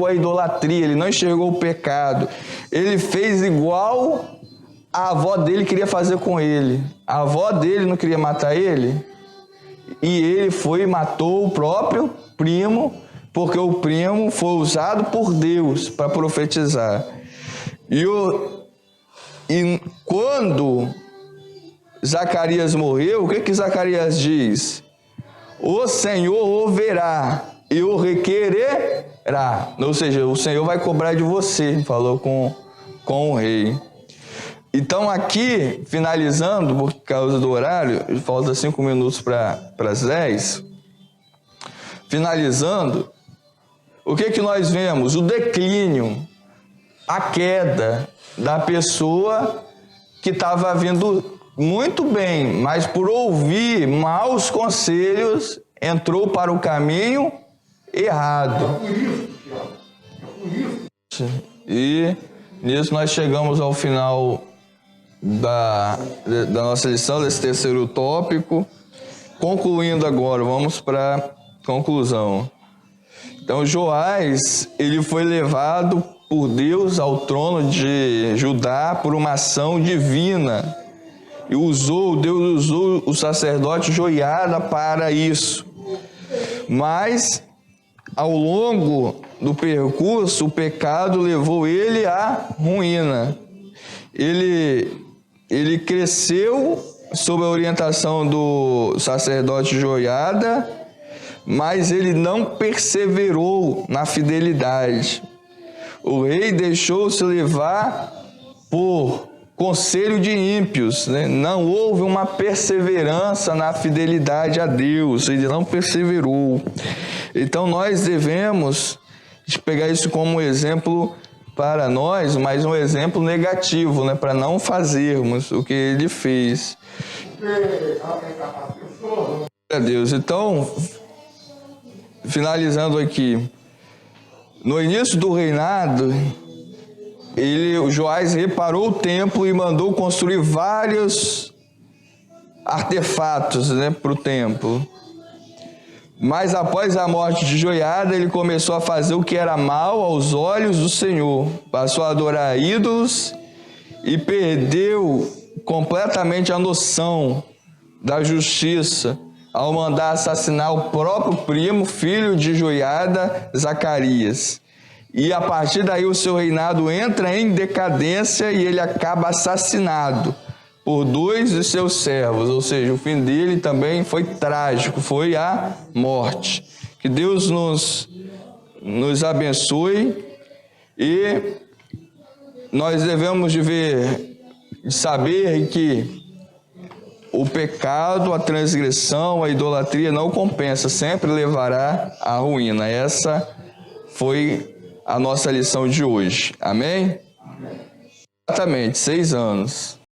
a idolatria, ele não enxergou o pecado. Ele fez igual a avó dele queria fazer com ele. A avó dele não queria matar ele, e ele foi e matou o próprio primo, porque o primo foi usado por Deus para profetizar. E quando Zacarias morreu, o que Zacarias diz? O Senhor o verá e o requererá. Ou seja, o Senhor vai cobrar de você, falou com o rei. Então aqui, finalizando, por causa do horário, falta 5 minutos para as 10. Finalizando, o que nós vemos? O declínio, a queda da pessoa que estava vindo muito bem, mas por ouvir maus conselhos, entrou para o caminho errado. E nisso nós chegamos ao final da nossa lição, desse terceiro tópico. Concluindo agora, vamos para a conclusão. Então, Joás, ele foi levado por Deus ao trono de Judá por uma ação divina. E Deus usou o sacerdote Joiada para isso. Mas, ao longo do percurso, o pecado levou ele à ruína. Ele cresceu sob a orientação do sacerdote Joiada, mas ele não perseverou na fidelidade. O rei deixou-se levar por conselho de ímpios, né? Não houve uma perseverança na fidelidade a Deus, ele não perseverou. Então nós devemos pegar isso como exemplo para nós, mas um exemplo negativo, né, para não fazermos o que ele fez. Glória a Deus. Então, finalizando aqui, no início do reinado, o Joás reparou o templo e mandou construir vários artefatos, né, para o templo. Mas após a morte de Joiada, ele começou a fazer o que era mal aos olhos do Senhor. Passou a adorar ídolos e perdeu completamente a noção da justiça ao mandar assassinar o próprio primo, filho de Joiada, Zacarias. E a partir daí o seu reinado entra em decadência e ele acaba assassinado por 2 de seus servos, ou seja, o fim dele também foi trágico, foi a morte. Que Deus nos abençoe e nós devemos de saber que o pecado, a transgressão, a idolatria não compensa, sempre levará à ruína. Essa foi a nossa lição de hoje. Amém? Exatamente, 6 anos.